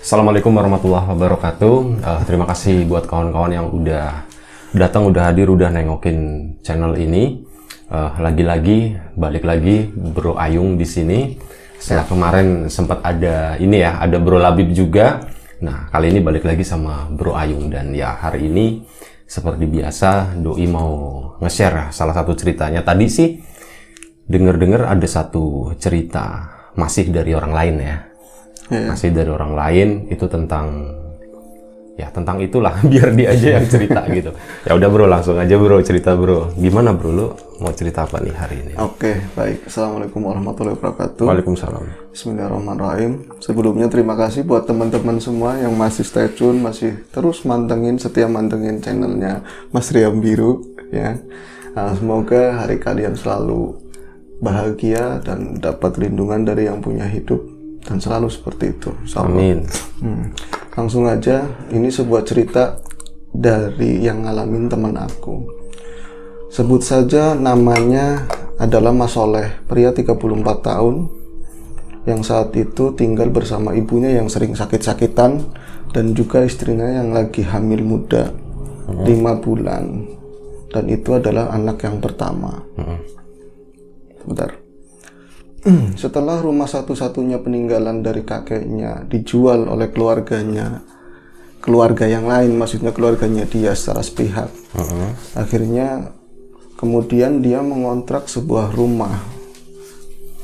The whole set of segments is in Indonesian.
Assalamualaikum warahmatullahi wabarakatuh. Terima kasih buat kawan-kawan yang udah datang, udah hadir, udah nengokin channel ini. Lagi-lagi balik lagi Bro Ayung di sini. Setelah kemarin sempat ada ini ya, ada Bro Labib juga. Nah, kali ini balik lagi sama Bro Ayung, dan ya hari ini seperti biasa Doi mau nge-share salah satu ceritanya. Tadi sih denger-dengar ada satu cerita masih dari orang lain ya. Masih dari orang lain, itu tentang itulah. Biar dia aja yang cerita gitu. Ya udah Bro, langsung aja Bro, cerita Bro. Gimana Bro, lu mau cerita apa nih hari ini? Oke, baik. Assalamualaikum warahmatullahi wabarakatuh. Waalaikumsalam. Bismillahirrahmanirrahim. Sebelumnya terima kasih buat teman-teman semua yang masih stay tune, masih terus setia mantengin channelnya Mas Riam Biru ya. Semoga hari kalian selalu bahagia dan dapat lindungan dari Yang Punya Hidup, dan selalu seperti itu. Amin. Langsung aja, ini sebuah cerita dari yang ngalamin teman aku. Sebut saja namanya adalah Mas Soleh, pria 34 tahun yang saat itu tinggal bersama ibunya yang sering sakit-sakitan dan juga istrinya yang lagi hamil muda 5 bulan, dan itu adalah anak yang pertama. Sebentar. Setelah rumah satu-satunya peninggalan dari kakeknya dijual oleh keluarga yang lain, maksudnya keluarganya dia secara sepihak, akhirnya kemudian dia mengontrak sebuah rumah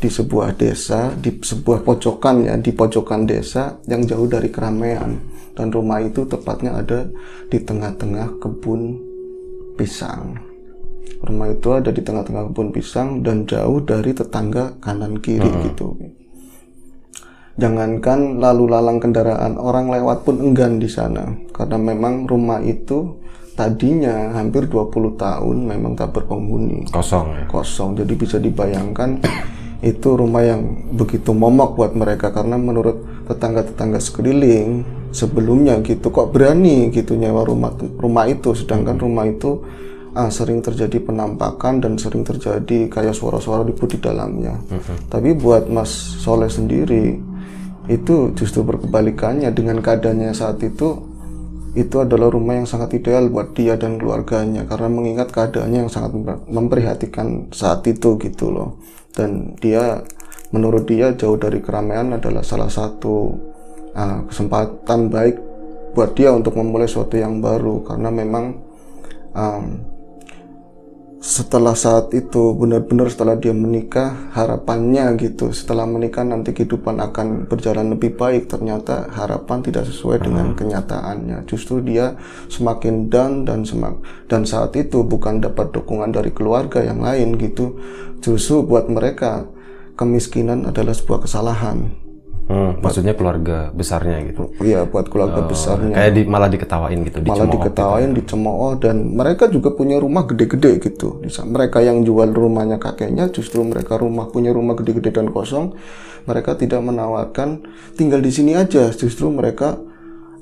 di sebuah desa, di sebuah pojokan ya, di pojokan desa yang jauh dari keramaian, dan rumah itu tepatnya ada di tengah-tengah kebun pisang. Rumah itu ada di tengah-tengah kebun pisang dan jauh dari tetangga kanan kiri gitu. Jangankan lalu lalang kendaraan, orang lewat pun enggan di sana, karena memang rumah itu tadinya hampir 20 tahun memang tak berpenghuni. Kosong. Jadi bisa dibayangkan itu rumah yang begitu momok buat mereka, karena menurut tetangga-tetangga sekeliling sebelumnya gitu, kok berani gitu nyewa rumah itu, sedangkan rumah itu sering terjadi penampakan dan sering terjadi kayak suara-suara ribut di dalamnya. Tapi buat Mas Soleh sendiri itu justru berkebalikannya. Dengan keadaannya saat itu adalah rumah yang sangat ideal buat dia dan keluarganya, karena mengingat keadaannya yang sangat memprihatinkan saat itu gitu loh. Dan menurut dia jauh dari keramaian adalah salah satu kesempatan baik buat dia untuk memulai sesuatu yang baru, karena memang setelah saat itu, benar-benar setelah dia menikah, harapannya gitu, setelah menikah nanti kehidupan akan berjalan lebih baik. Ternyata harapan tidak sesuai dengan kenyataannya. Justru dia semakin down dan saat itu bukan dapat dukungan dari keluarga yang lain gitu. Justru buat mereka kemiskinan adalah sebuah kesalahan. Maksudnya keluarga besarnya gitu? Iya, buat keluarga besarnya. Kayak malah diketawain gitu, dicemooh, dan mereka juga punya rumah gede-gede gitu. Mereka yang jual rumahnya kakeknya, justru mereka punya rumah gede-gede dan kosong. Mereka tidak menawarkan tinggal di sini aja, justru mereka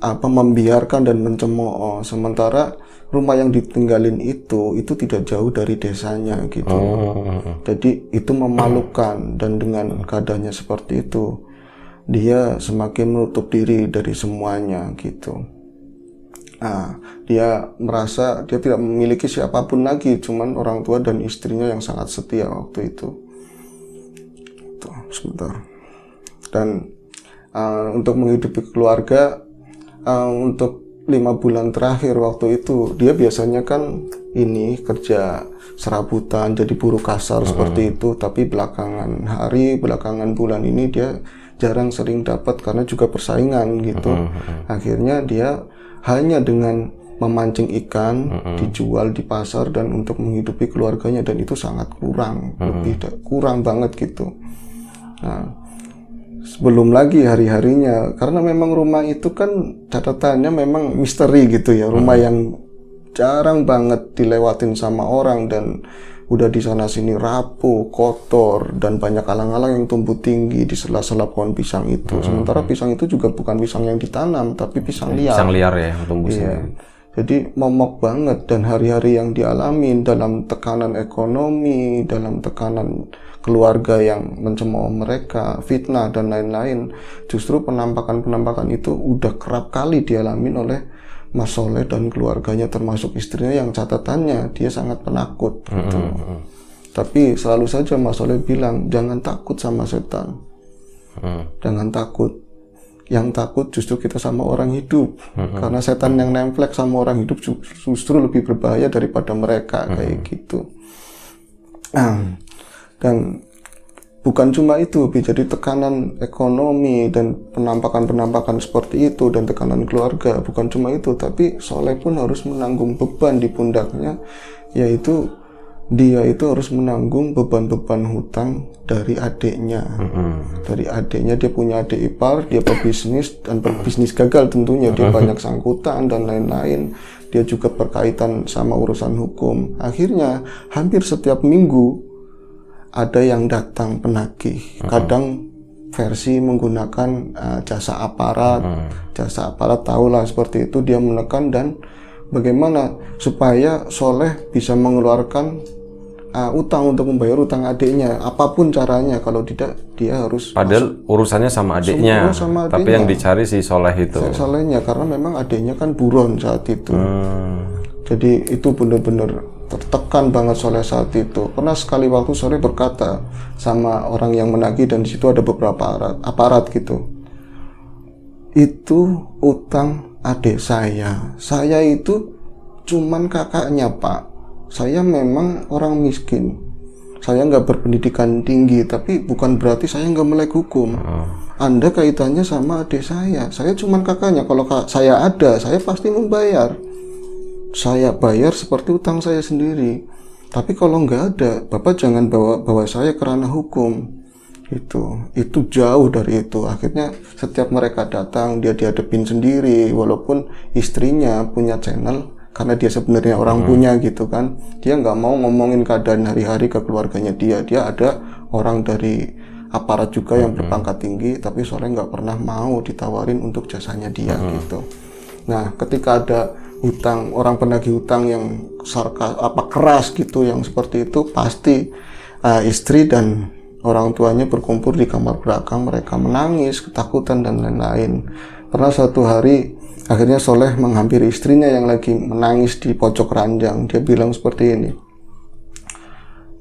membiarkan dan mencemooh. Sementara rumah yang ditinggalin itu tidak jauh dari desanya gitu. Jadi itu memalukan, dan dengan keadaannya seperti itu, dia semakin menutup diri dari semuanya gitu. Dia merasa dia tidak memiliki siapapun lagi, cuman orang tua dan istrinya yang sangat setia waktu itu. Tuh, sebentar. Dan untuk menghidupi keluarga, untuk 5 bulan terakhir waktu itu, dia biasanya kan kerja serabutan, jadi buruh kasar seperti itu. Tapi belakangan bulan ini dia jarang sering dapat karena juga persaingan gitu. Akhirnya dia hanya dengan memancing ikan dijual di pasar dan untuk menghidupi keluarganya, dan itu sangat kurang, kurang banget gitu. Sebelum lagi hari-harinya, karena memang rumah itu kan catatannya memang misteri gitu ya, rumah yang jarang banget dilewatin sama orang, dan udah di sana sini rapuh, kotor, dan banyak alang-alang yang tumbuh tinggi di sela-sela pohon pisang itu. Sementara pisang itu juga bukan pisang yang ditanam, tapi pisang liar. Pisang liar ya, tumbuh sendiri. Jadi momok banget, dan hari-hari yang dialami dalam tekanan ekonomi, dalam tekanan keluarga yang mencemooh mereka, fitnah dan lain-lain. Justru penampakan-penampakan itu udah kerap kali dialami oleh Mas Soleh dan keluarganya, termasuk istrinya yang catatannya dia sangat penakut gitu. Tapi selalu saja Mas Soleh bilang, jangan takut sama setan, jangan takut. Yang takut justru kita sama orang hidup, karena setan yang nemplek sama orang hidup justru lebih berbahaya daripada mereka, kayak gitu. Dan bukan cuma itu, jadi tekanan ekonomi dan penampakan-penampakan seperti itu dan tekanan keluarga, bukan cuma itu, tapi Soleh pun harus menanggung beban di pundaknya, yaitu dia itu harus menanggung beban-beban hutang dari adiknya. Dari adiknya, dia punya adik ipar, dia berbisnis dan berbisnis gagal tentunya, dia banyak sangkutan dan lain-lain. Dia juga berkaitan sama urusan hukum. Akhirnya hampir setiap minggu ada yang datang penagih. Kadang versi menggunakan jasa aparat. Jasa aparat tahulah seperti itu, dia menekan dan bagaimana supaya Soleh bisa mengeluarkan utang untuk membayar utang adiknya, apapun caranya. Kalau tidak, dia harus padahal urusannya sama adiknya, tapi yang dicari si Soleh itu. Solehnya, karena memang adiknya kan buron saat itu. Jadi itu benar-benar tertekan banget Soleh saat itu. Pernah sekali waktu Soleh berkata sama orang yang menagih, dan di situ ada beberapa aparat gitu. Itu utang adik saya itu cuman kakaknya, Pak. Saya memang orang miskin, saya nggak berpendidikan tinggi, tapi bukan berarti saya nggak melek hukum. Anda kaitannya sama adik saya cuman kakaknya. Kalau saya ada, saya pasti membayar. Saya bayar seperti utang saya sendiri. Tapi kalau nggak ada, Bapak jangan bawa saya ke ranah hukum. Itu jauh dari itu. Akhirnya setiap mereka datang, dia dihadapin sendiri, walaupun istrinya punya channel. Karena dia sebenarnya orang punya gitu kan, dia nggak mau ngomongin keadaan hari-hari ke keluarganya dia ada orang dari aparat juga yang berpangkat tinggi, tapi Soleh nggak pernah mau ditawarin untuk jasanya dia gitu. Nah, ketika ada hutang, orang penagih hutang yang keras gitu, yang seperti itu, pasti istri dan orang tuanya berkumpul di kamar belakang, mereka menangis, ketakutan dan lain-lain. Pernah suatu hari akhirnya Soleh menghampiri istrinya yang lagi menangis di pojok ranjang. Dia bilang seperti ini,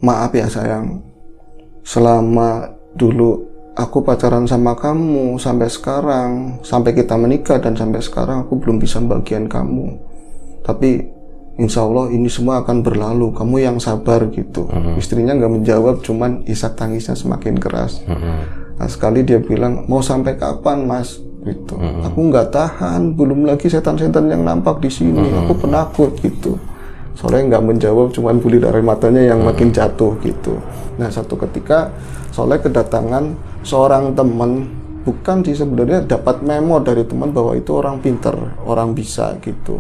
maaf ya sayang, selama dulu aku pacaran sama kamu sampai sekarang, sampai kita menikah dan sampai sekarang aku belum bisa bagian kamu. Tapi insya Allah ini semua akan berlalu, kamu yang sabar gitu. Istrinya nggak menjawab, cuman isak tangisnya semakin keras. Nah, sekali dia bilang, mau sampai kapan mas? Gitu. Aku nggak tahan, belum lagi setan-setan yang nampak di sini. Aku penakut gitu. Soleh nggak menjawab, cuman bulir air matanya yang makin jatuh gitu. Nah, satu ketika Soleh kedatangan seorang teman, bukan sih sebenarnya, dapat memo dari teman bahwa itu orang pinter, orang bisa gitu.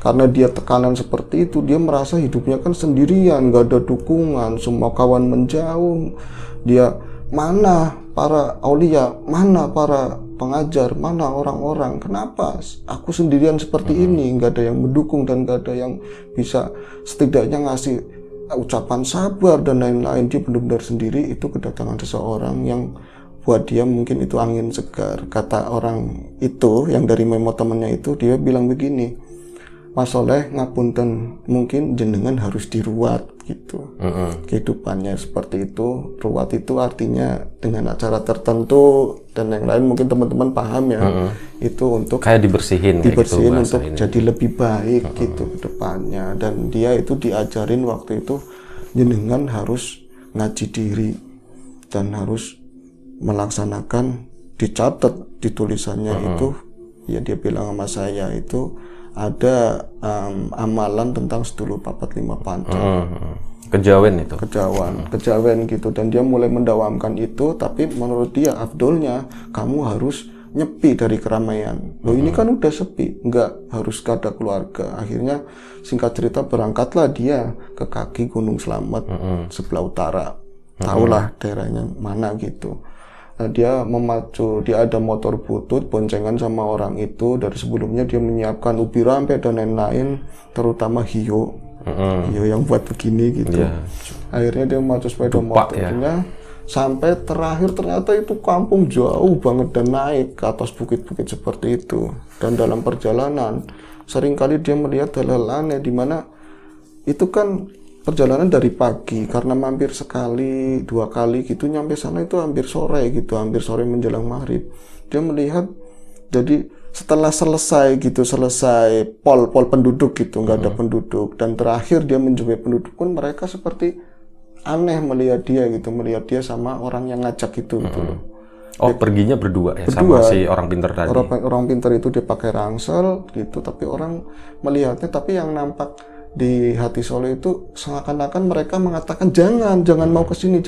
Karena dia tekanan seperti itu, dia merasa hidupnya kan sendirian, nggak ada dukungan, semua kawan menjauh. Dia, mana para aulia, mana para pengajar, mana orang-orang, kenapa aku sendirian seperti ini, nggak ada yang mendukung dan nggak ada yang bisa setidaknya ngasih ucapan sabar dan lain-lain. Dia benar-benar sendiri. Itu kedatangan seseorang yang buat dia mungkin itu angin segar. Kata orang itu yang dari memo temannya itu, dia bilang begini, Mas Soleh ngapunten, mungkin jenengan harus diruat gitu. Kehidupannya seperti itu. Ruat itu artinya dengan acara tertentu dan yang lain, mungkin teman-teman paham ya. Itu untuk kayak dibersihin gitu, untuk ini. jadi lebih baik gitu ke depannya. Dan dia itu diajarin waktu itu, jenengan harus ngaji diri dan harus melaksanakan, dicatat di tulisannya itu. Ya dia bilang sama saya itu ada amalan tentang sedulur papat lima panca. Kejawen itu. Kejawen gitu. Dan dia mulai mendawamkan itu, tapi menurut dia afdolnya kamu harus nyepi dari keramaian. Loh ini kan udah sepi, nggak harus ada keluarga. Akhirnya singkat cerita berangkatlah dia ke kaki Gunung Slamet sebelah utara. Tahulah daerahnya mana gitu. Dia memacu, dia ada motor butut boncengan sama orang itu. Dari sebelumnya dia menyiapkan ubi rampe dan lain-lain, terutama hiyo. ya yang buat begini gitu. Akhirnya dia maju sepeda motornya sampai terakhir ternyata itu kampung jauh banget dan naik ke atas bukit-bukit seperti itu. Dan dalam perjalanan seringkali dia melihat hal-hal aneh, di mana itu kan perjalanan dari pagi, karena mampir sekali 2 kali gitu, nyampe sana itu hampir sore gitu, hampir sore menjelang maghrib. Dia melihat, jadi setelah selesai pol penduduk gitu, nggak ada penduduk, dan terakhir dia menjumpai penduduk pun mereka seperti aneh melihat dia gitu, melihat dia sama orang yang ngajak itu gitu loh. Oh, perginya berdua ya sama si orang pinter tadi. Orang pinter itu dia pakai ransel gitu, tapi orang melihatnya, tapi yang nampak di hati Soleh itu seakan-akan mereka mengatakan jangan mau ke sini,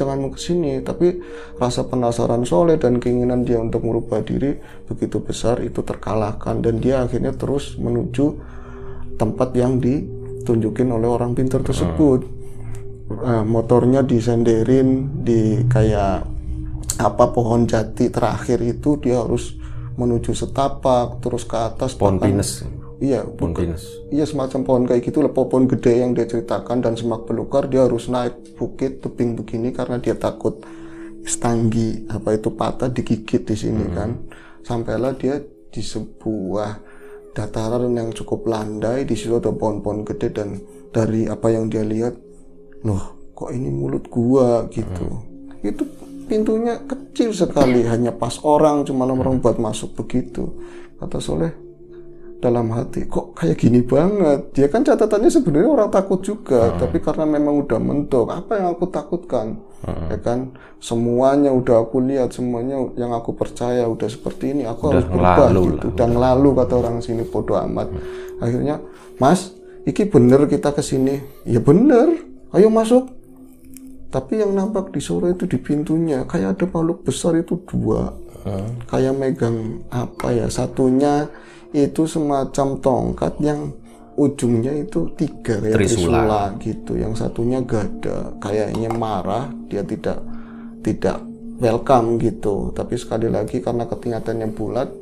tapi rasa penasaran Soleh dan keinginan dia untuk merubah diri begitu besar itu terkalahkan, dan dia akhirnya terus menuju tempat yang ditunjukin oleh orang pintar tersebut. Motornya disenderin di kayak pohon jati terakhir itu, dia harus menuju setapak terus ke atas pohon pinus. Iya, semacam pohon kayak gitu lah, pohon gede yang dia ceritakan, dan semak belukar. Dia harus naik bukit tebing begini karena dia takut stanggi patah digigit di sini kan. Sampailah dia di sebuah dataran yang cukup landai, di situ ada pohon-pohon gede, dan dari apa yang dia lihat, loh kok ini mulut gua gitu. Itu pintunya kecil sekali, hanya pas orang buat masuk begitu. Kata Soleh dalam hati, kok kayak gini banget. Dia kan catatannya sebenarnya orang takut juga, tapi karena memang udah mentok, apa yang aku takutkan, ya kan, semuanya udah aku lihat, semuanya yang aku percaya udah seperti ini, aku harus berubah gitu. Dan lalu kata orang sini, bodoh amat. Akhirnya, Mas, iki bener kita kesini? Ya bener, ayo masuk. Tapi yang nampak di sore itu di pintunya kayak ada makhluk besar itu 2, kayak megang satunya itu semacam tongkat yang ujungnya itu 3 kayak trisula gitu, yang satunya gada, kayaknya marah, dia tidak welcome gitu. Tapi sekali lagi karena ketingatannya bulat,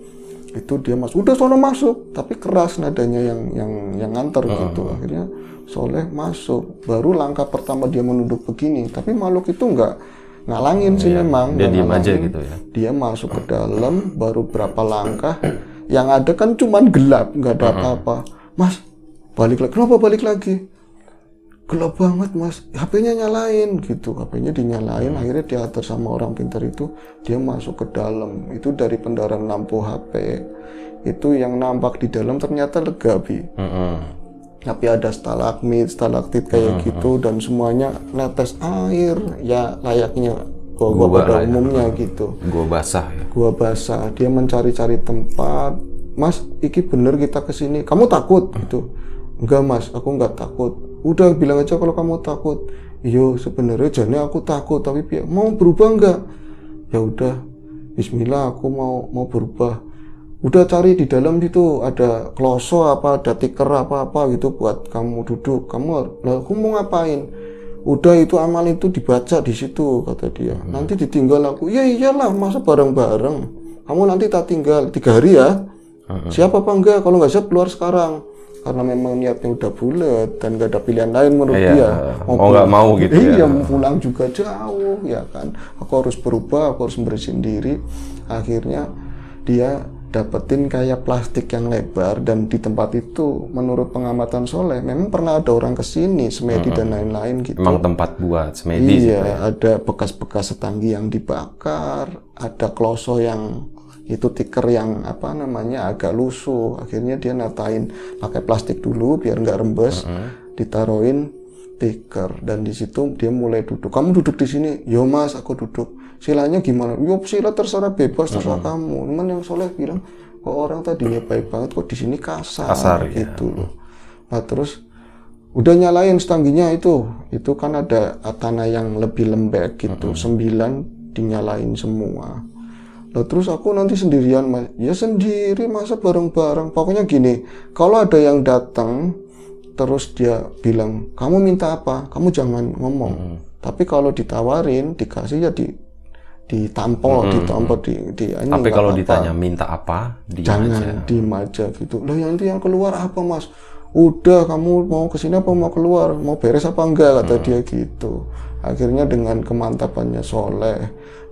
itu dia udah sono masuk, tapi keras nadanya yang nganter gitu. Akhirnya Soleh masuk, baru langkah pertama dia menunduk begini, tapi makhluk itu nggak ngalangin sih, memang dia diam aja gitu ya. Dia masuk ke dalam, baru berapa langkah, yang ada kan cuman gelap, nggak ada apa-apa. Mas, balik lagi. Kenapa balik lagi? Gelap banget, Mas. HP-nya nyalain gitu. HP-nya dinyalain, akhirnya diatur sama orang pintar itu, dia masuk ke dalam. Itu dari pendaran lampu HP. Itu yang nampak di dalam ternyata legabi. Tapi ada stalagmit, stalaktit kayak gitu, dan semuanya netes air, ya layaknya gua pada umumnya gitu. Gua basah ya. Gua basah. Dia mencari-cari tempat. Mas, iki bener kita kesini. Kamu takut gitu? Enggak, Mas, aku enggak takut. Udah bilang aja kalau kamu takut. Iyo, sebenarnya jane aku takut, tapi mau berubah enggak? Ya udah, Bismillah, aku mau berubah. Udah cari di dalam situ ada kloso ada tikar apa gitu buat kamu duduk. Aku mau ngapain? Udah, itu amal itu dibaca di situ, kata dia. Nanti ditinggal aku. Ya iyalah, masa bareng-bareng. Kamu nanti tak tinggal 3 hari ya. Siap apa enggak? Kalau nggak siap keluar sekarang. Karena memang niatnya udah bulat dan nggak ada pilihan lain menurut dia. Mau nggak mau gitu ya. Iya, mau pulang juga jauh ya kan. Aku harus berubah, aku harus bersihin diri. Akhirnya dia dapetin kayak plastik yang lebar, dan di tempat itu menurut pengamatan Soleh memang pernah ada orang kesini, semedi dan lain-lain gitu. Memang tempat buat semedi. Iya, ada bekas-bekas setanggi yang dibakar, ada kloso yang itu tikar yang agak lusuh. Akhirnya dia natain pakai plastik dulu biar nggak rembes, ditaruhin tikar, dan di situ dia mulai duduk. Kamu duduk di sini? Yo Mas, aku duduk. Silanya gimana? Yo sila terserah, bebas, terserah kamu. Cuman yang Soleh bilang, kok orang tadinya baik banget, kok di sini kasar gitu loh. Nah terus udah nyalain setangginya itu kan ada tanah yang lebih lembek gitu, 9 dinyalain semua. Nah terus aku nanti sendirian, Mas. Ya sendiri, masa bareng-bareng. Pokoknya gini, kalau ada yang datang terus dia bilang, kamu minta apa? Kamu jangan ngomong. Tapi kalau ditawarin, dikasih ya ditampol, Tapi kalau ditanya minta apa, jangan diem aja gitu. Loh yang itu yang keluar apa, Mas? udah kamu mau kesini apa mau keluar, mau beres apa enggak, kata dia gitu. Akhirnya dengan kemantapannya Soleh,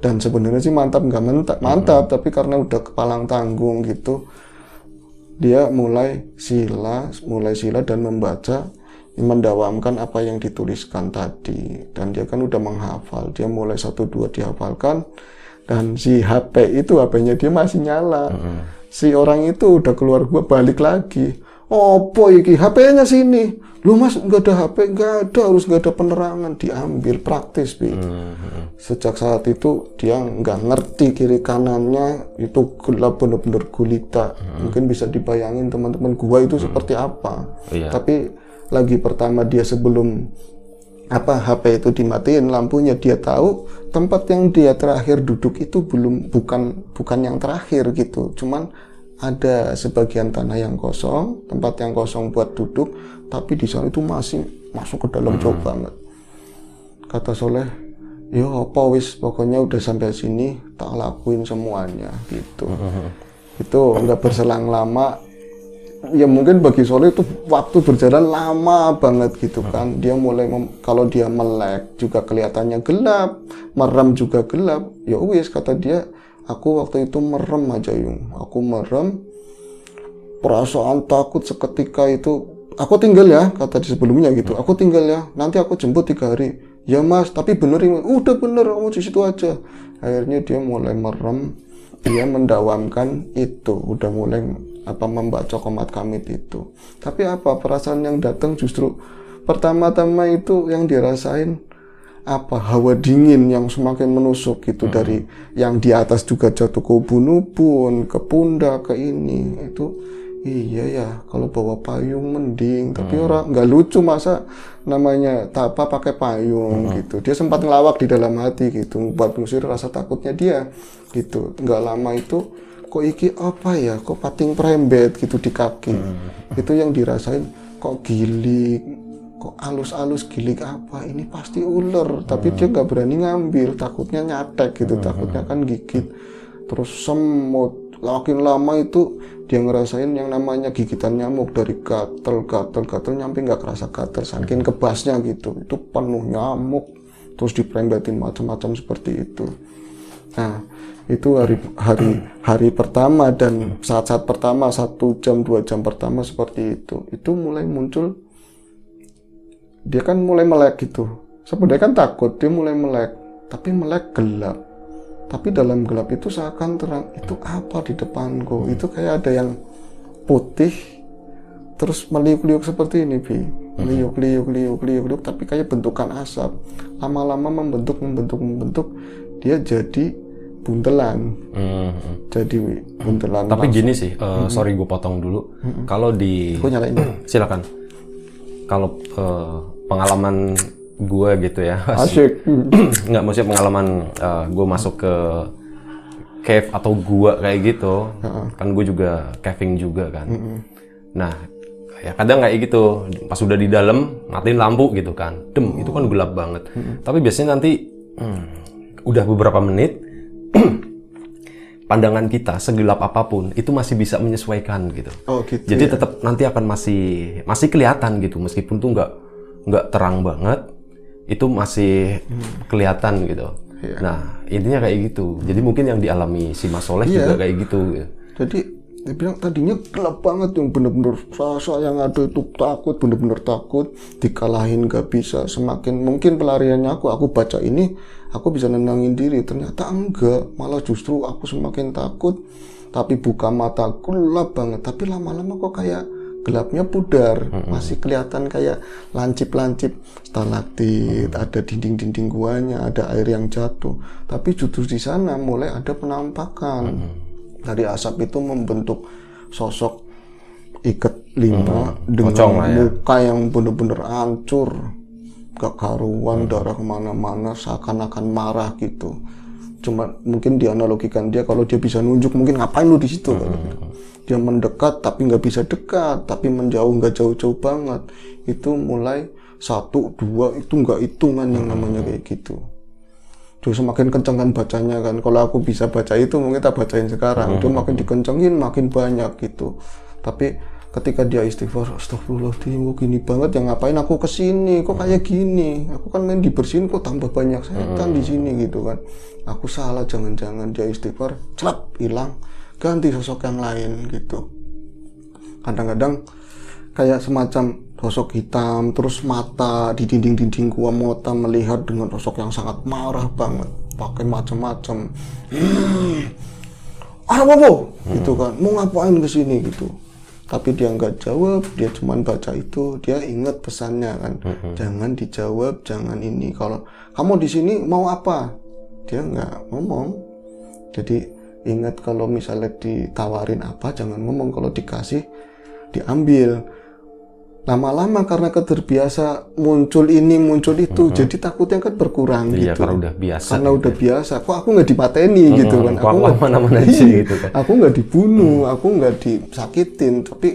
dan sebenarnya sih mantap nggak mantap, tapi karena udah kepalang tanggung gitu, dia mulai sila dan membaca, mendawamkan apa yang dituliskan tadi. Dan dia kan udah menghafal, dia mulai 1-2 dihafalkan, dan si HP itu, HP-nya dia masih nyala. Si orang itu udah keluar gua, balik lagi. Opo iki, HP-nya sini. Lu mas, nggak ada HP, nggak ada, harus nggak ada penerangan. Diambil praktis, Bi. Sejak saat itu dia nggak ngerti kiri kanannya, itu gelap bener-bener gulita. Mungkin bisa dibayangin teman-teman gua itu seperti apa. Tapi lagi pertama dia sebelum HP itu dimatiin lampunya, dia tahu tempat yang dia terakhir duduk itu bukan yang terakhir gitu, cuman ada sebagian tanah yang kosong, tempat yang kosong buat duduk, tapi di sana itu masih masuk ke dalam jauh banget. Kata Soleh, yo apa wis, pokoknya udah sampai sini tak lakuin semuanya gitu. Itu nggak berselang lama. Ya mungkin bagi Soleh itu waktu berjalan lama banget gitu kan. Dia mulai kalau dia melek juga kelihatannya gelap, merem juga gelap. Ya wis, kata dia, aku waktu itu merem aja Yung. Aku merem, perasaan takut seketika itu. Aku tinggal ya, kata di sebelumnya gitu. Aku tinggal ya, nanti aku jemput 3 hari. Ya mas, tapi benerin. Udah bener, kamu di situ aja. Akhirnya dia mulai merem, dia mendawamkan itu, udah mulai membaca qomat kamit itu. Tapi perasaan yang datang justru pertama-tama itu yang dirasain hawa dingin yang semakin menusuk gitu. Dari yang di atas juga jatuh ke ubun-ubun, ke pundak, ke ini itu. Iya ya, kalau bawa payung mending, tapi orang nggak lucu masa namanya pakai payung gitu. Dia sempat ngelawak di dalam hati gitu, buat ngusir rasa takutnya dia gitu. Nggak lama itu, kok iki kok pating perembet gitu di kaki. Itu yang dirasain, kok gilik, kok alus-alus gilik ini pasti ular. Tapi dia nggak berani ngambil, takutnya nyatek gitu, takutnya kan gigit. Terus semut, makin lama itu dia ngerasain yang namanya gigitan nyamuk, dari gatel nyampe nggak kerasa gatel, saking kebasnya gitu. Itu penuh nyamuk, terus diperembetin macam-macam seperti itu. Nah, itu hari pertama, dan saat-saat pertama, 1 jam 2 jam pertama seperti itu mulai muncul, dia kan mulai melek gitu. Sebenarnya kan takut, dia mulai melek, tapi melek gelap. Tapi dalam gelap itu seakan terang. Itu apa di depanku? Itu kayak ada yang putih, terus meliuk-liuk seperti ini, Bi. Meliuk-liuk, tapi kayak bentukan asap. Lama-lama membentuk, dia jadi buntelan. Jadi buntelan. Tapi langsung. Gini sih, sorry gue potong dulu. Kalau di... Aku nyalain. Silakan. Kalau pengalaman gue gitu ya. Asyik. Nggak, maksudnya pengalaman gue masuk ke cave atau gua kayak gitu. Kan gue juga caving juga kan. Nah, ya kadang kayak gitu. Pas udah di dalam, matiin lampu gitu kan. Itu kan gelap banget. Tapi biasanya nanti udah beberapa menit, pandangan kita segelap apapun itu masih bisa menyesuaikan gitu. Oh, gitu. Jadi ya, tetap nanti akan masih kelihatan gitu, meskipun tuh nggak terang banget, itu masih kelihatan gitu. Ya. Nah, intinya kayak gitu. Jadi mungkin yang dialami si Mas Soleh juga kayak gitu. Jadi dia bilang tadinya gelap banget, yang bener-bener rasa yang ada itu takut, bener-bener takut, dikalahin gak bisa. Semakin mungkin pelariannya aku baca ini, aku bisa nenangin diri. Ternyata enggak, malah justru aku semakin takut. Tapi buka mata gelap banget, tapi lama-lama kok kayak gelapnya pudar, masih kelihatan kayak lancip-lancip stalaktit, ada dinding-dinding guanya, ada air yang jatuh. Tapi justru di sana mulai ada penampakan. Dari asap itu membentuk sosok ikat lima dengan muka yang benar-benar hancur, gak karuan, darah kemana-mana, seakan-akan marah gitu. Cuma mungkin dianalogikan dia, kalau dia bisa nunjuk mungkin ngapain lu di situ. Dia mendekat tapi nggak bisa dekat, tapi menjauh nggak jauh-jauh banget. Itu mulai 1, 2 itu nggak hitungan yang namanya kayak gitu. Terus semakin kenceng kan bacanya kan. Kalau aku bisa baca itu mungkin tak bacain sekarang. Dia makin dikencengin makin banyak gitu. Tapi ketika dia istighfar, astagfirullahaladzim, kok gini banget ya, ngapain aku kesini, kok kayak gini, aku kan main dibersihin kok tambah banyak setan di sini gitu kan, aku salah, jangan-jangan. Dia istighfar, celap, hilang, ganti sosok yang lain gitu. Kadang-kadang kayak semacam sosok hitam, terus mata di dinding-dinding gua mata melihat dengan sosok yang sangat marah banget, pakai macam-macam. Apa gitu kan, mau ngapain kesini gitu. Tapi dia nggak jawab, dia cuma baca itu, dia ingat pesannya kan, jangan dijawab, jangan ini. Kalau kamu di sini mau apa, dia nggak ngomong. Jadi ingat kalau misalnya ditawarin apa, jangan ngomong, kalau dikasih diambil. Lama-lama karena keterbiasa muncul ini muncul itu, jadi takutnya kan berkurang iya, gitu. Karena udah biasa. Karena udah biasa. Kok aku nggak dipateni gitu kan? Aku nggak mana-mana aja gitu kan. Aku nggak dibunuh, aku nggak disakitin, tapi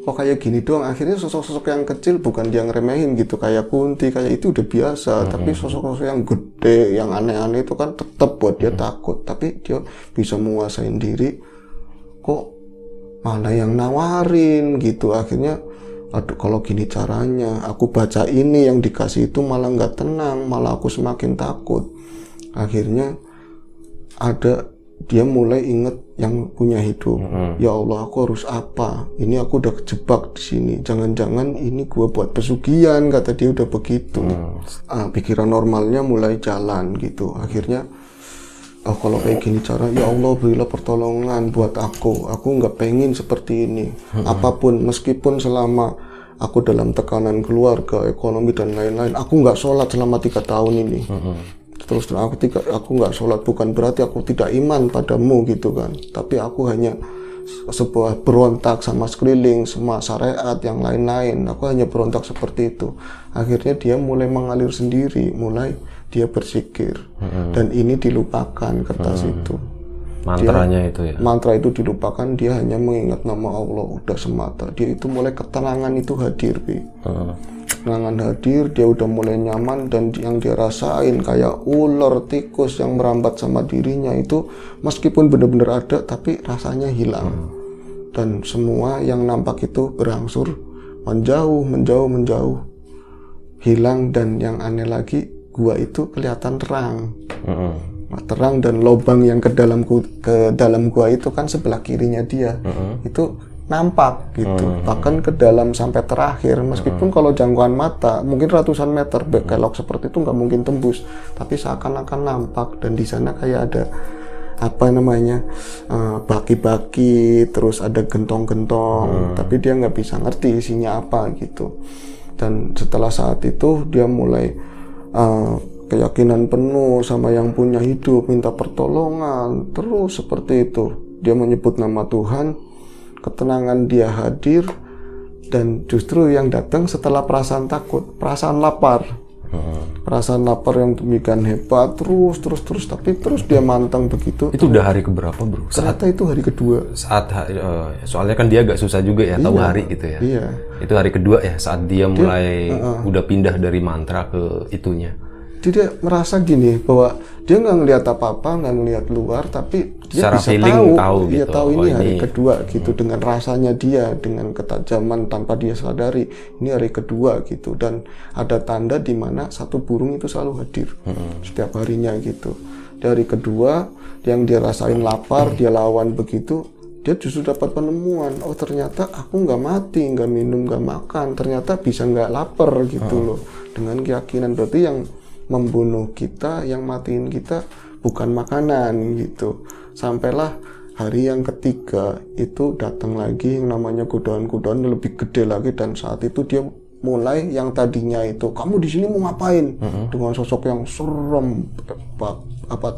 kok kayak gini doang. Akhirnya sosok-sosok yang kecil bukan dia ngeremehin gitu, kayak Kunti, kayak itu udah biasa. Tapi sosok-sosok yang gede, yang aneh-aneh itu kan tetap buat dia takut. Tapi dia bisa menguasain diri. Kok malah yang nawarin gitu. Akhirnya, aduh, kalau gini caranya, aku baca ini yang dikasih itu malah nggak tenang, malah aku semakin takut. Akhirnya dia mulai inget yang punya hidup. Ya Allah, aku harus apa? Ini aku udah kejebak di sini. Jangan-jangan ini gua buat pesugihan, kata dia udah begitu. Pikiran normalnya mulai jalan gitu. Akhirnya, oh kalau kayak gini cara, ya Allah berilah pertolongan buat aku nggak pengen seperti ini. Apapun, meskipun selama aku dalam tekanan keluarga, ekonomi dan lain-lain, aku nggak sholat selama 3 tahun ini. Terus aku nggak sholat bukan berarti aku tidak iman padamu gitu kan, tapi aku hanya sebuah berontak sama sekeliling, sama syariat yang lain-lain. Aku hanya berontak seperti itu. Akhirnya dia mulai mengalir sendiri, mulai dia berzikir, dan ini dilupakan kertas itu. Mantranya itu ya. Mantra itu dilupakan, dia hanya mengingat nama Allah udah semata. Dia itu mulai ketenangan itu hadir, ketenangan hadir, dia udah mulai nyaman, dan yang dia rasain kayak ular, tikus yang merambat sama dirinya itu meskipun benar-benar ada, tapi rasanya hilang. Dan semua yang nampak itu berangsur menjauh, hilang. Dan yang aneh lagi, gua itu kelihatan terang. Terang, dan lubang yang ke dalam gua itu kan sebelah kirinya dia. Itu nampak gitu, bahkan ke dalam sampai terakhir, meskipun kalau jangkauan mata mungkin ratusan meter, belok seperti itu nggak mungkin tembus, tapi seakan-akan nampak. Dan di sana kayak ada baki-baki, terus ada gentong-gentong, tapi dia nggak bisa ngerti isinya apa gitu. Dan setelah saat itu dia mulai keyakinan penuh sama yang punya hidup, minta pertolongan terus seperti itu. Dia menyebut nama Tuhan, ketenangan dia hadir, dan justru yang datang setelah perasaan takut, perasaan lapar. Perasaan lapar yang demikian hebat, terus, tapi terus dia mantang begitu. Itu udah hari keberapa, bro? Ternyata itu hari kedua. Soalnya kan dia agak susah juga ya, tahu hari gitu ya. Iya. Itu hari kedua ya, saat dia mulai udah pindah dari mantra ke itunya. Dia merasa gini, bahwa dia nggak ngelihat apa-apa, nggak ngelihat luar, tapi dia secara bisa tahu dia gitu. tahu ini hari kedua gitu, dengan rasanya dia, dengan ketajaman tanpa dia sadari, ini hari kedua gitu. Dan ada tanda di mana satu burung itu selalu hadir setiap harinya gitu. Di hari kedua yang dia rasain lapar, dia lawan begitu, dia justru dapat penemuan, oh ternyata aku nggak mati, nggak minum, nggak makan, ternyata bisa nggak lapar gitu loh. Dengan keyakinan, berarti yang membunuh kita, yang matiin kita bukan makanan gitu. Sampailah hari yang ketiga itu datang lagi yang namanya godaan-godaan lebih gede lagi, dan saat itu dia mulai yang tadinya itu, kamu di sini mau ngapain? Dengan sosok yang serem,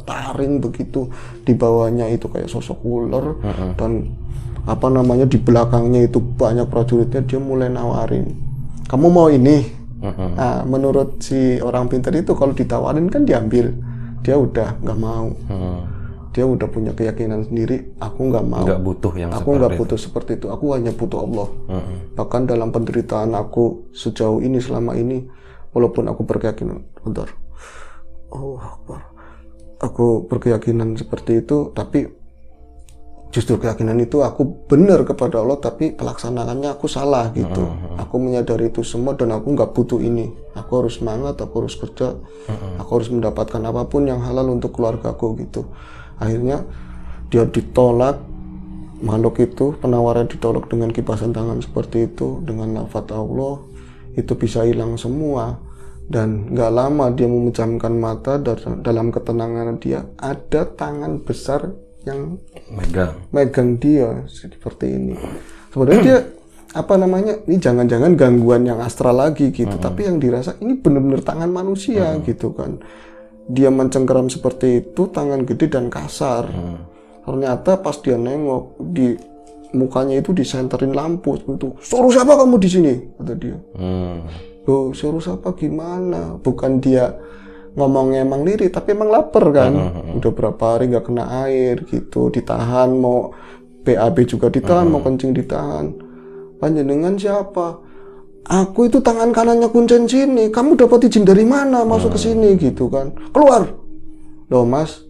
taring begitu, di bawahnya itu kayak sosok ular, dan di belakangnya itu banyak prajuritnya. Dia mulai nawarin, kamu mau ini? Nah, menurut si orang pintar itu kalau ditawarin kan diambil. Dia udah nggak mau. Dia udah punya keyakinan sendiri. Aku nggak mau. Nggak butuh yang aku nggak butuh seperti itu. Aku hanya butuh Allah. Bahkan dalam penderitaan aku sejauh ini, selama ini, walaupun aku berkeyakinan, aku berkeyakinan seperti itu, tapi justru keyakinan itu aku benar kepada Allah, tapi pelaksanaannya aku salah gitu. Aku menyadari itu semua dan aku nggak butuh ini. Aku harus semangat, aku harus kerja, aku harus mendapatkan apapun yang halal untuk keluargaku gitu. Akhirnya dia ditolak, makhluk itu, penawaran ditolak dengan kipasan tangan seperti itu, dengan lafaz Allah, itu bisa hilang semua. Dan nggak lama dia memejamkan mata, dalam ketenangan dia ada tangan besar yang megang dia seperti ini. Sebenarnya dia ini jangan-jangan gangguan yang astral lagi gitu, tapi yang dirasa ini benar-benar tangan manusia gitu kan. Dia mencengkeram seperti itu, tangan gede dan kasar. Ternyata pas dia nengok, di mukanya itu disenterin lampu itu. "Suruh siapa kamu di sini?" kata dia. "Loh, suruh siapa gimana?" Bukan dia ngomongnya emang lirik, tapi emang lapar kan. Udah berapa hari nggak kena air gitu, ditahan, mau BAB juga ditahan, mau kencing ditahan. "Panjenengan siapa?" "Aku itu tangan kanannya Kuncen sini. Kamu dapat izin dari mana masuk ke sini?" gitu kan. "Keluar." "Loh mas,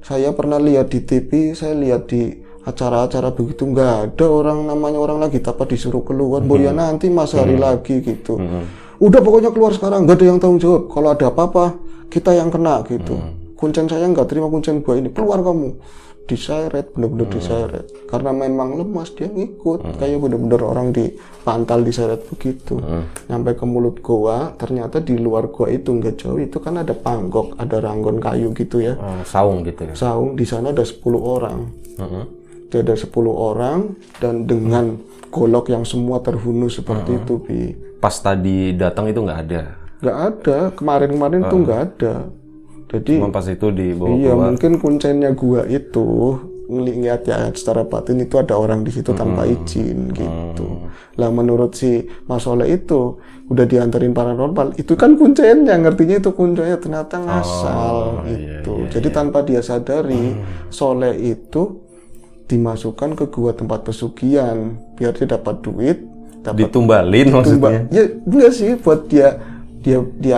saya pernah lihat di TV, saya lihat di acara-acara begitu, nggak ada orang namanya orang lagi tanpa disuruh keluar. Boya nanti mas hari lagi gitu. Udah pokoknya keluar sekarang, nggak ada yang tanggung jawab. Kalau ada apa-apa kita yang kena gitu. Kuncen saya nggak terima kuncen gua ini, keluar kamu." Diseret, bener-bener diseret. Karena memang lemas dia ngikut, kayak bener-bener orang di pantal diseret begitu. Sampai ke mulut gua, ternyata di luar gua itu nggak jauh itu kan ada panggok, ada ranggon kayu gitu ya. Saung gitu ya. Saung, di sana ada 10 orang. Dia ada 10 orang dan dengan golok yang semua terhunus seperti itu, Bi. Pas tadi datang itu nggak ada. Nggak ada, kemarin-kemarin tuh nggak ada. Jadi cuma pas itu dibawa iya, keluar. mungkin kuncennya gua itu ngelihat ya secara batin itu ada orang di situ tanpa izin gitu. Lah menurut si Mas Soleh itu udah diantarin paranormal, itu kan kuncennya, ngertinya itu kuncennya, ternyata ngasal itu. Jadi tanpa dia sadari, Soleh itu dimasukkan ke gua tempat pesugihan biar dia dapat duit, ditumbalin maksudnya. Ya enggak sih, buat dia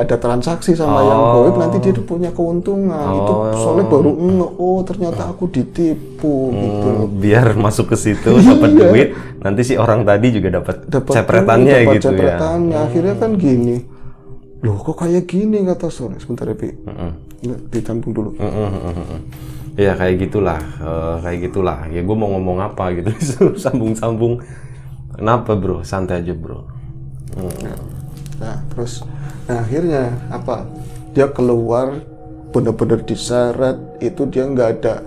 ada transaksi sama yang goib, nanti dia punya keuntungan. Itu Soleh baru oh ternyata aku ditipu gitu. Biar masuk ke situ dapat duit, nanti si orang tadi juga dapat cepretannya gitu cepretannya. Ya. Akhirnya kan gini, loh kok kayak gini, kata Soleh. Sebentar ya, Pi. Ditampung dulu. Ya kayak gitulah. Ya gue mau ngomong apa gitu, sambung-sambung. Kenapa bro? Santai aja bro. Nah terus, akhirnya apa? Dia keluar, bener-bener diseret. Itu dia nggak ada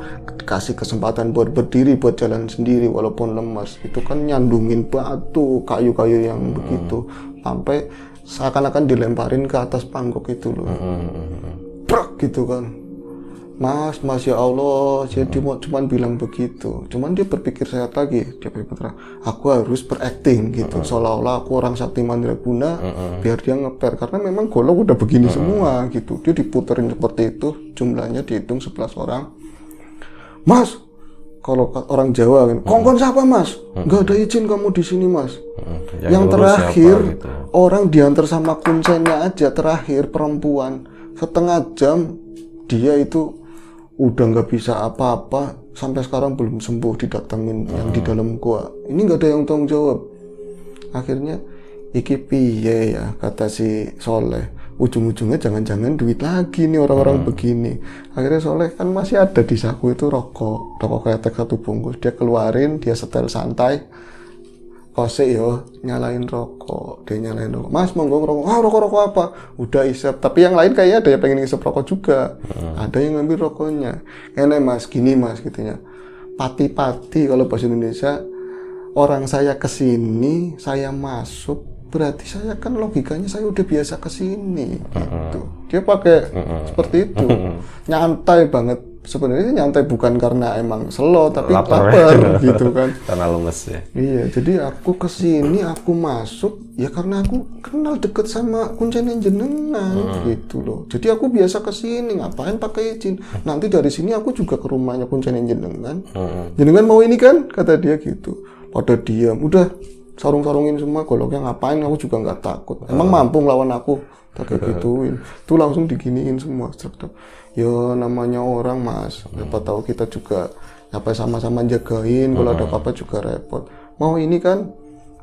kasih kesempatan buat berdiri, buat jalan sendiri walaupun lemas. Itu kan nyandungin batu, kayu-kayu yang begitu, sampai seakan-akan dilemparin ke atas panggok itu loh. Prak gitu kan. Mas ya Allah, dia cuma bilang begitu. Cuman dia berpikir sehat lagi. Dia berpikir, aku harus berakting gitu, seolah-olah aku orang sakti mandraguna, biar dia ngeper. Karena memang golok udah begini semua gitu. Dia diputerin seperti itu, jumlahnya dihitung 11 orang. "Mas," kalau orang Jawa kan, "Kongkon siapa mas? Nggak ada izin kamu di sini mas." Yang terakhir gitu. Orang diantar sama kuncennya aja, terakhir perempuan, setengah jam dia itu udah nggak bisa apa-apa, sampai sekarang belum sembuh, didatengin yang di dalam gua. Ini nggak ada yang tanggung jawab. Akhirnya iki piye ya, kata si Soleh. Ujung-ujungnya jangan-jangan duit lagi nih orang-orang begini. Akhirnya Soleh kan masih ada di saku itu rokok kretek 1 bungkus. Dia keluarin, dia setel santai. Kosek yo, nyalain rokok. Dia nyalain rokok. "Mas, monggo ngerokok." "Ah, rokok apa?" Udah isep. Tapi yang lain kayaknya ada yang pengen isep rokok juga. Ada yang ngambil rokoknya. "Ini mas, gini mas," gitunya. "Pati-pati kalau bahasa Indonesia, orang saya kesini, saya masuk, berarti saya kan logikanya saya udah biasa kesini." Gitu. Dia pakai seperti itu. Nyantai banget. Sebenarnya nyantai bukan karena emang slow, tapi lapar gitu kan. Karena lemes ya. Iya, jadi aku kesini, aku masuk ya karena aku kenal deket sama kuncen jenengan gitu loh. Jadi aku biasa kesini, ngapain pakai izin? Nanti dari sini aku juga ke rumahnya kuncen jenengan. Jenengan mau ini kan? Kata dia gitu. Pada diam, udah sarung-sarungin semua, goloknya ngapain? Aku juga nggak takut. Emang mampu melawan aku? Tak gituin. Tuh langsung diginiin semua. Ya namanya orang mas, siapa tahu kita juga apa sama-sama jagain, kalau ada apa-apa juga repot. Mau ini kan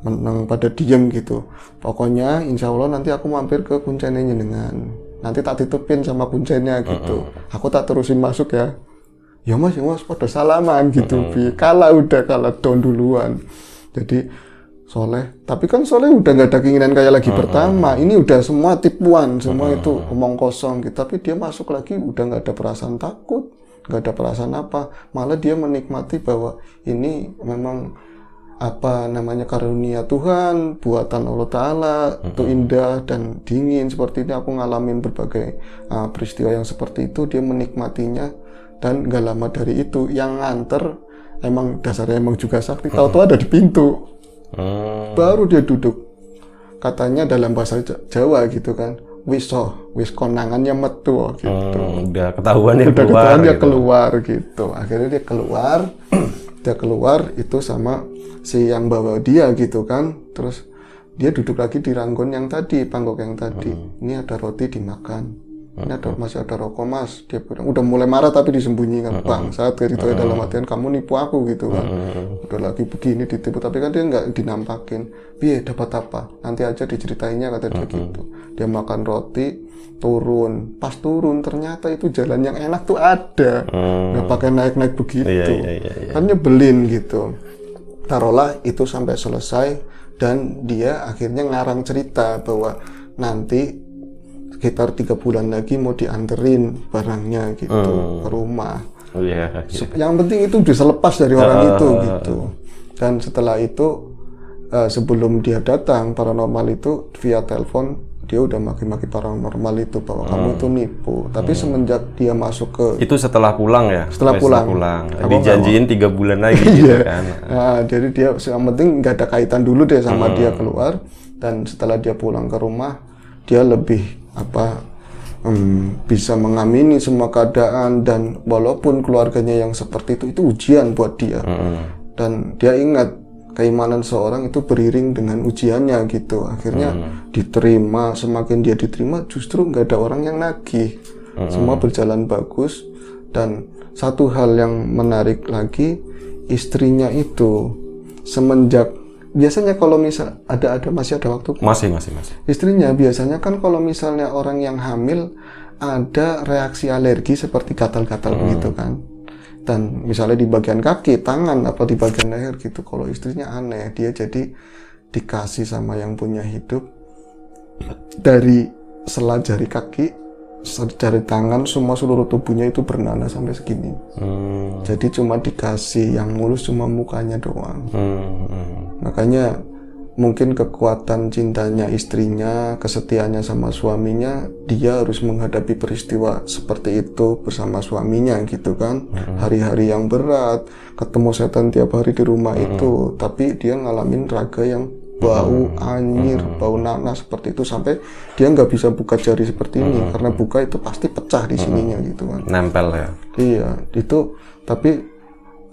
menang pada diem gitu. Pokoknya insya Allah nanti aku mampir ke kuncene jenengan. Nanti tak tutupin sama kuncinya gitu. Aku tak terusin masuk ya. Ya mas pada salaman gitu. Kalah down duluan. Jadi soleh. Tapi kan soleh udah nggak ada keinginan kayak lagi pertama. Ini udah semua tipuan, semua itu omong kosong gitu. Tapi dia masuk lagi udah nggak ada perasaan takut, nggak ada perasaan apa. Malah dia menikmati bahwa ini memang apa namanya karunia Tuhan, buatan Allah Ta'ala, itu indah dan dingin seperti ini. Aku ngalamin berbagai peristiwa yang seperti itu, dia menikmatinya. Dan gak lama dari itu yang nganter emang dasarnya emang juga sakti, tahu-tahu ada di pintu, baru dia duduk, katanya dalam bahasa Jawa gitu kan, wis konangannya metu gitu. Udah ketahuan dia keluar gitu. Akhirnya dia keluar itu sama si yang bawa dia gitu kan. Terus dia duduk lagi di ranggon yang tadi, panggok yang tadi. Ini ada roti dimakan. Ini masih ada rokok mas. Dia bilang, udah mulai marah tapi disembunyikan. Bangsat gitu dalam artian kamu nipu aku gitu kan. Udah lagi begini ditipu, tapi kan dia nggak dinampakin. Biar dapat apa? Nanti aja diceritainnya kata dia gitu. Dia makan roti, turun. Pas turun ternyata itu jalan yang enak tuh ada. Nggak pakai naik-naik begitu. Kan nyebelin gitu. Taruhlah itu sampai selesai dan dia akhirnya ngarang cerita bahwa nanti sekitar 3 bulan lagi mau dianterin barangnya gitu ke rumah. Yang penting itu bisa lepas dari orang itu gitu. Dan setelah itu sebelum dia datang paranormal itu via telepon dia udah maki-maki paranormal itu bahwa kamu itu nipu. Tapi semenjak dia masuk ke itu setelah pulang ya? Setelah pulang. Dijanjiin 3 bulan lagi gitu kan. Jadi dia yang penting nggak ada kaitan dulu deh sama dia keluar. Dan setelah dia pulang ke rumah dia lebih bisa mengamini semua keadaan, dan walaupun keluarganya yang seperti itu ujian buat dia. Dan dia ingat keimanan seorang itu beriring dengan ujiannya gitu. Akhirnya diterima, semakin dia diterima justru nggak ada orang yang nagih. Semua berjalan bagus. Dan satu hal yang menarik lagi, istrinya itu semenjak biasanya kalau misal masih ada waktu. Masih. Istrinya biasanya kan kalau misalnya orang yang hamil ada reaksi alergi seperti gatal-gatal begitu kan. Dan misalnya di bagian kaki, tangan, apa di bagian leher gitu. Kalau istrinya aneh, dia jadi dikasih sama yang punya hidup dari sela jari kaki, jari tangan, semua seluruh tubuhnya itu bernanah sampai segini. Jadi cuma dikasih yang mulus cuma mukanya doang. Makanya mungkin kekuatan cintanya istrinya, kesetiaannya sama suaminya, dia harus menghadapi peristiwa seperti itu bersama suaminya gitu kan. Hari-hari yang berat, ketemu setan tiap hari di rumah itu, tapi dia ngalamin raga yang bau anyir, bau nanas seperti itu, sampai dia nggak bisa buka jari seperti ini karena buka itu pasti pecah di sininya gitu kan. Nempel ya. Iya, itu tapi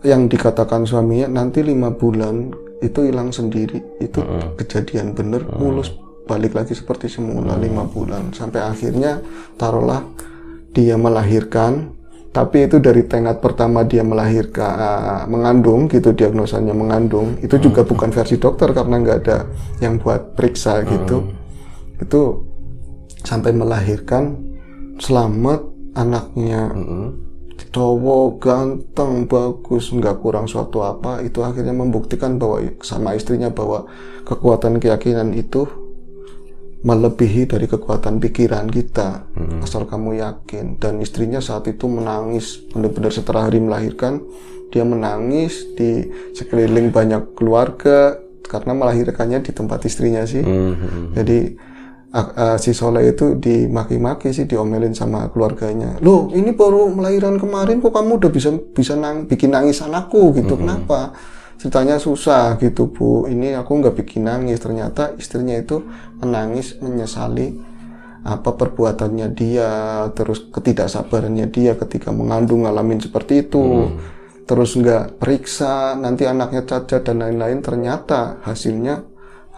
yang dikatakan suaminya nanti 5 bulan itu hilang sendiri, itu kejadian bener, mulus balik lagi seperti semula 5 bulan sampai akhirnya taruhlah dia melahirkan. Tapi itu dari tenggat pertama dia melahirkan, mengandung gitu, diagnosanya mengandung, itu juga bukan versi dokter karena nggak ada yang buat periksa gitu. Itu sampai melahirkan, selamat anaknya, cowok ganteng, bagus, nggak kurang suatu apa. Itu akhirnya membuktikan bahwa sama istrinya bahwa kekuatan keyakinan itu melebihi dari kekuatan pikiran kita, asal kamu yakin. Dan istrinya saat itu menangis, benar-benar setelah hari melahirkan, dia menangis di sekeliling banyak keluarga, karena melahirkannya di tempat istrinya sih. Jadi si Soleh itu dimaki-maki sih, diomelin sama keluarganya. Loh, ini baru melahirkan kemarin kok kamu udah bisa bikin nangis anakku gitu, kenapa? Ceritanya susah gitu Bu, ini aku nggak bikin nangis. Ternyata istrinya itu menangis, menyesali apa perbuatannya dia, terus ketidaksabarannya dia ketika mengandung, ngalamin seperti itu, terus nggak periksa, nanti anaknya cacat dan lain-lain. Ternyata hasilnya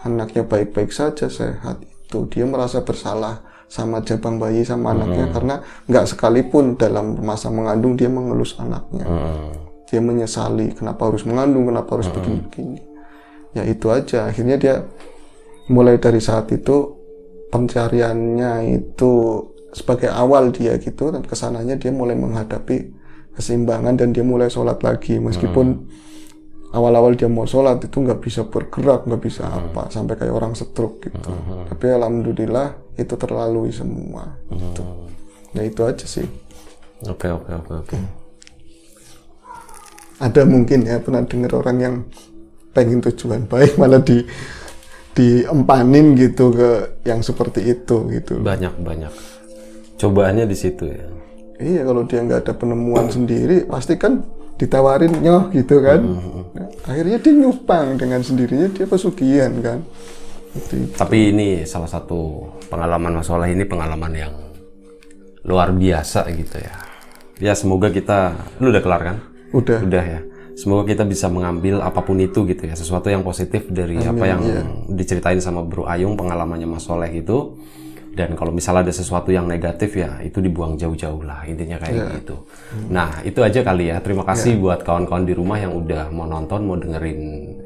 anaknya baik-baik saja, sehat. Itu dia merasa bersalah sama jabang bayi, sama anaknya, karena nggak sekalipun dalam masa mengandung dia mengelus anaknya. dia menyesali kenapa harus mengandung, kenapa harus begini-begini. Ya itu aja, akhirnya dia mulai dari saat itu pencariannya itu sebagai awal dia gitu, dan kesananya dia mulai menghadapi keseimbangan dan dia mulai sholat lagi, meskipun awal-awal dia mau sholat itu nggak bisa bergerak, nggak bisa apa, sampai kayak orang stroke gitu. Tapi alhamdulillah itu terlalui semua gitu. Ya itu aja sih. Oke. Ada mungkin ya pernah dengar orang yang pengen tujuan baik malah diempanin gitu ke yang seperti itu gitu. Banyak cobaannya di situ ya. Iya, kalau dia nggak ada penemuan sendiri pasti kan ditawarin nyoh gitu kan. Nah, akhirnya dia nyupang dengan sendirinya, dia pesugihan kan gitu. Tapi ini salah satu pengalaman Mas Soleh, ini pengalaman yang luar biasa gitu ya. Ya semoga kita, lu udah kelar kan? Udah ya. Semoga kita bisa mengambil apapun itu gitu ya, sesuatu yang positif dari apa yang diceritain sama Bro Ayung, pengalamannya Mas Soleh itu. Dan kalau misalnya ada sesuatu yang negatif ya itu dibuang jauh-jauh lah, intinya kayak gitu. Nah itu aja kali ya. Terima kasih buat kawan-kawan di rumah yang udah mau nonton, mau dengerin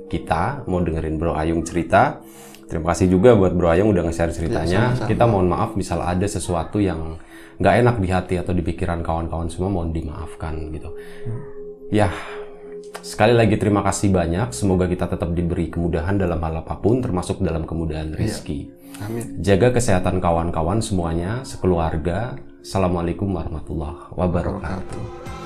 kita, mau dengerin Bro Ayung cerita. Terima kasih juga buat Bro Ayung udah nge-share ceritanya. Kita mohon maaf misalnya ada sesuatu yang nggak enak di hati atau di pikiran kawan-kawan semua, mohon dimaafkan gitu. Ya, sekali lagi terima kasih banyak. Semoga kita tetap diberi kemudahan dalam hal apapun, termasuk dalam kemudahan rezeki. Amin. Jaga kesehatan kawan-kawan semuanya, sekeluarga. Assalamualaikum warahmatullahi wabarakatuh.